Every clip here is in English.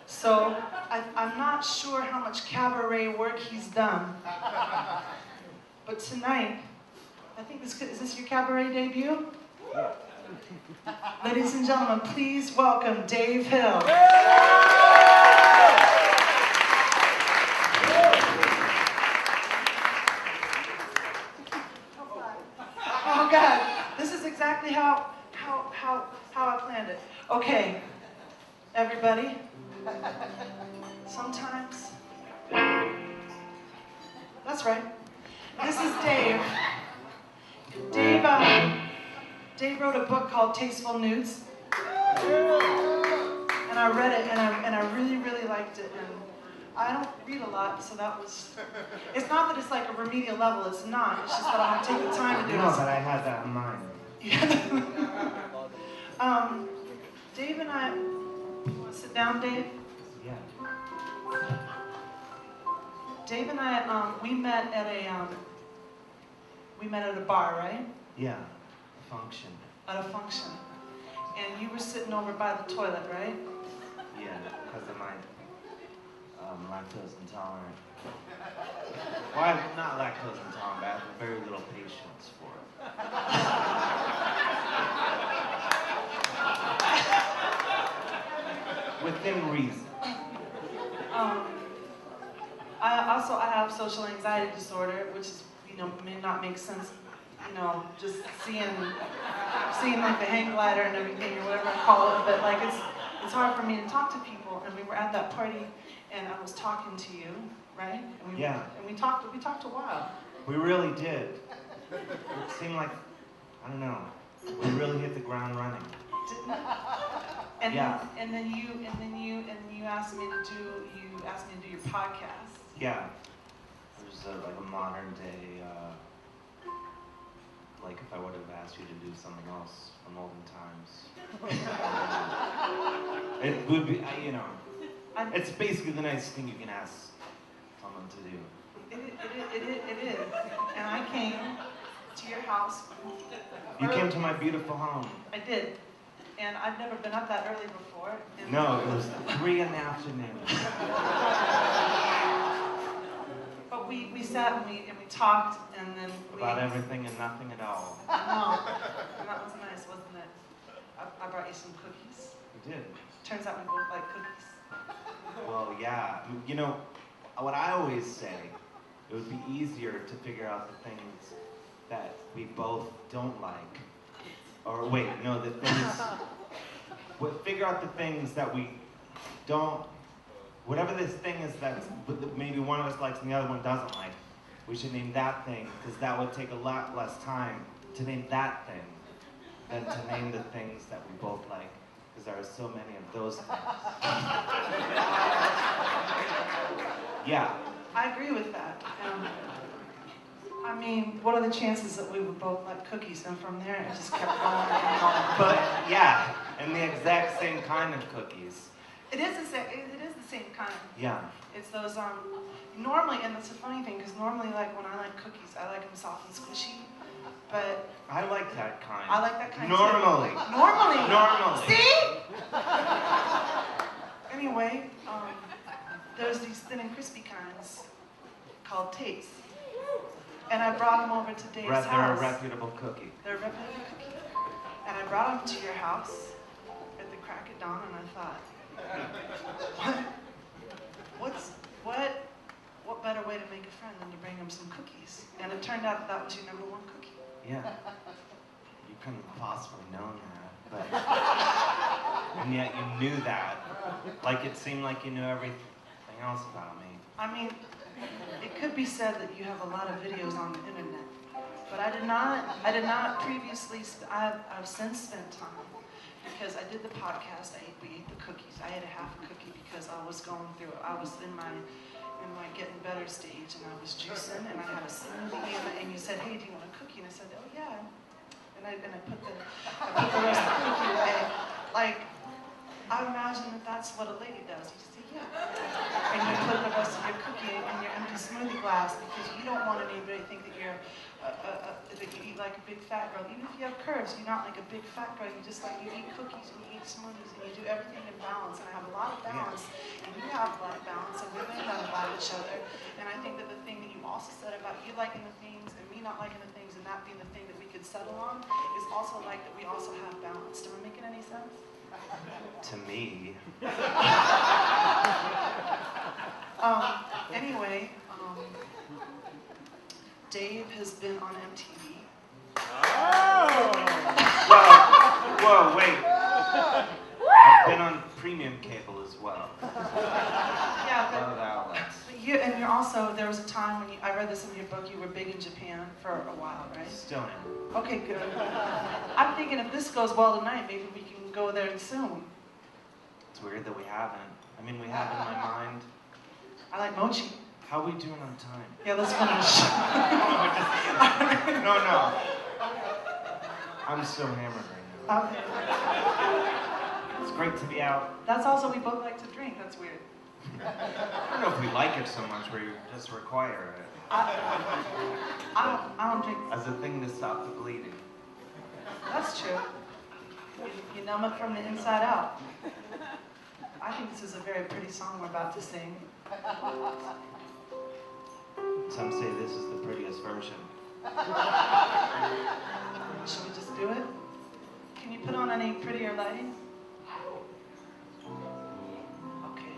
So I'm not sure how much cabaret work he's done. But tonight, I think is this your cabaret debut? Yeah. Ladies and gentlemen, please welcome Dave Hill. Oh God, this is exactly how I planned it. Okay, everybody. Sometimes, that's right. This is Dave. Dave wrote a book called Tasteful Nudes, and I read it, and I really, really liked it. And I don't read a lot, so that was. It's not that it's like a remedial level. It's not. It's just that I'm gonna take the time to do No, this. but I had that in mind. Dave and I. You want to sit down, Dave? Yeah. Dave and I, we met at a bar, right? Yeah. Function. At a function. And you were sitting over by the toilet, right? Yeah, because of my lactose intolerant. Well, I'm not lactose intolerant, but I have very little patience for it. Within reason. I have social anxiety disorder, which is, may not make sense, just seeing like the hang glider and everything or whatever I call it, but like it's hard for me to talk to people. And we were at that party, and I was talking to you, right? And Yeah. And we talked a while. We really did. It seemed like, I don't know, we really hit the ground running. Didn't it? And yeah. then you asked me to do your podcast. Yeah. It was like a modern day, like if I would have asked you to do something else from olden times. It would be, it's basically the nicest thing you can ask someone to do. It is. And I came to your house. You came to my beautiful home. I did. And I've never been up that early before. No, it was 3 in the afternoon. But we sat and we talked, and then about everything and nothing at all. No, and that was nice, wasn't it? I brought you some cookies. You did. Turns out we both like cookies. Well, yeah. What I always say, it would be easier to figure out the things that we both don't like. Or wait, no, the things. Figure out the things that we don't. Whatever this thing is that maybe one of us likes and the other one doesn't like, we should name that thing, because that would take a lot less time to name that thing than to name the things that we both like, because there are so many of those things. Yeah. I agree with that. What are the chances that we would both like cookies? And from there, it just kept going and going. But yeah, and the exact same kind of cookies. It is the same kind. Yeah. It's those normally, and that's a funny thing, because normally, like when I like cookies, I like them soft and squishy. But I like that kind. I like that kind normally. Too. Normally. See? Anyway, there's these thin and crispy kinds called Tates. And I brought them over to Dave's house. They're a reputable cookie. They're a reputable cookie. And I brought them to your house at the crack of dawn, and I thought, what better way to make a friend than to bring him some cookies? And it turned out that was your number one cookie. Yeah. You couldn't have possibly known that, but and yet you knew that. Like it seemed like you knew everything else about me. It could be said that you have a lot of videos on the internet, but I did not previously. I've since spent time, because I did the podcast. We ate the cookies. I ate a half a cookie because I was going through. I was in my getting better stage, and I was juicing, and I had a smoothie, and you said, "Hey, do you want a cookie?" And I said, "Oh yeah," and I put the rest of the cookie away. Like, I imagine that's what a lady does. You just say, "Yeah," and you put the rest of your cookie in your empty smoothie glass, because you don't want anybody to think that you're that you eat like a big fat girl. Even if you have curves, you're not like a big fat girl. You just you eat cookies and you eat smoothies and you do everything in balance. And I have a lot of balance you liking the things and me not liking the things and that being the thing that we could settle on is also like that we also have balance. Am I making any sense? To me. Anyway, Dave has been on MTV. Whoa, wait. I've been on premium cable as well. Yeah, A lot of outlets. but you're also, there was a time when I read this in your book, you were big in Japan for a while, right? Still am. Okay, good. I'm thinking if this goes well tonight, maybe we can go there soon. It's weird that we haven't. I mean, we have in my mind. I like mochi. How are we doing on time? Yeah, let's finish. No. I'm so hammered right now. Okay. It's great to be out. That's also, we both like to drink. That's weird. I don't know if we like it so much where you just require it I don't drink. as a thing to stop the bleeding. That's true. You numb it from the inside out. I think this is a very pretty song we're about to sing. Some say this is the prettiest version. Should we just do it? Can you put on any prettier lighting? Okay.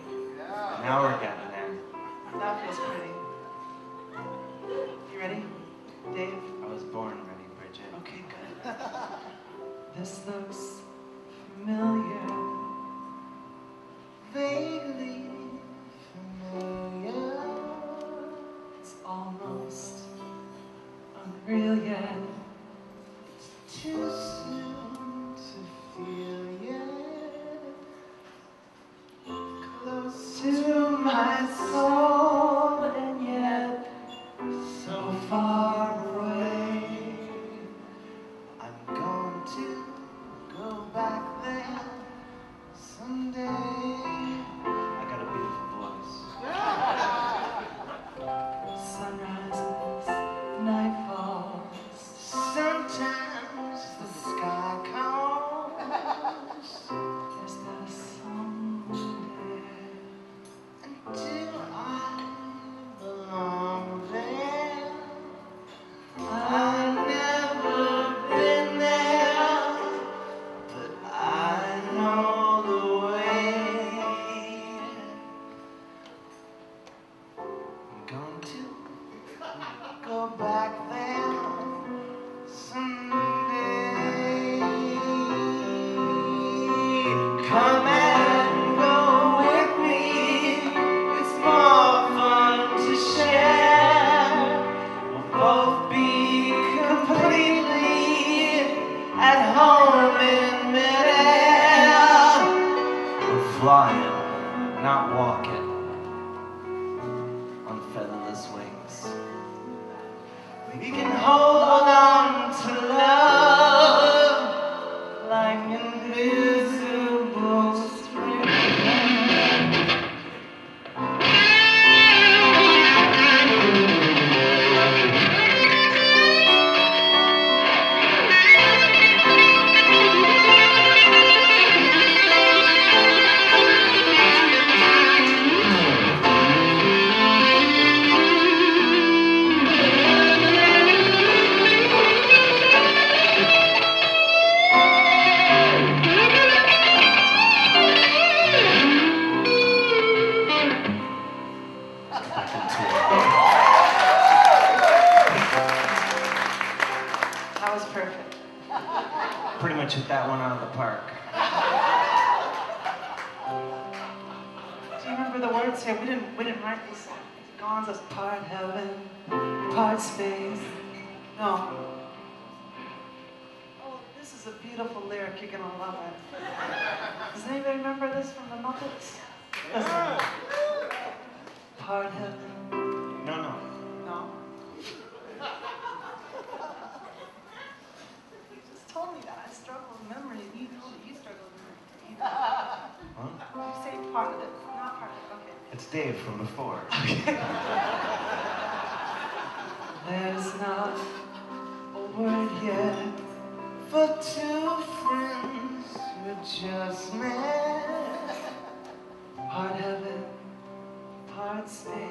Now we're getting there. That feels pretty. You ready, Dave? I was born ready, Bridget. Okay, good. This looks familiar. Vaguely familiar. It's almost unreal yet. It's too soon to feel yet. Close to my soul and yet so far away. I'm going to go back there someday. I got a beautiful voice. Sun rises, night falls. Sometimes the sky calls. There's not a someday until I belong there. I've never been there, but I know the way. I'm going to go back there someday. Come and go with me. It's more fun to share. We'll both be completely at home in midair. We're flying, not walking, on featherless wings. We can hold on to love like invisible strings. That was perfect. Pretty much hit that one out of the park. Do you remember the words here? We didn't write these songs. Gone says part heaven, part space. No. Oh, this is a beautiful lyric. You're gonna love it. Does anybody remember this from the Muppets? Listen. Part heaven. No. No. You just told me that. I struggle with memory, and you know that you struggle with memory. You Huh? say part of it, not part of it. Okay. It's Dave from before. There's not a word yet for two friends who just met. Part heaven, part space.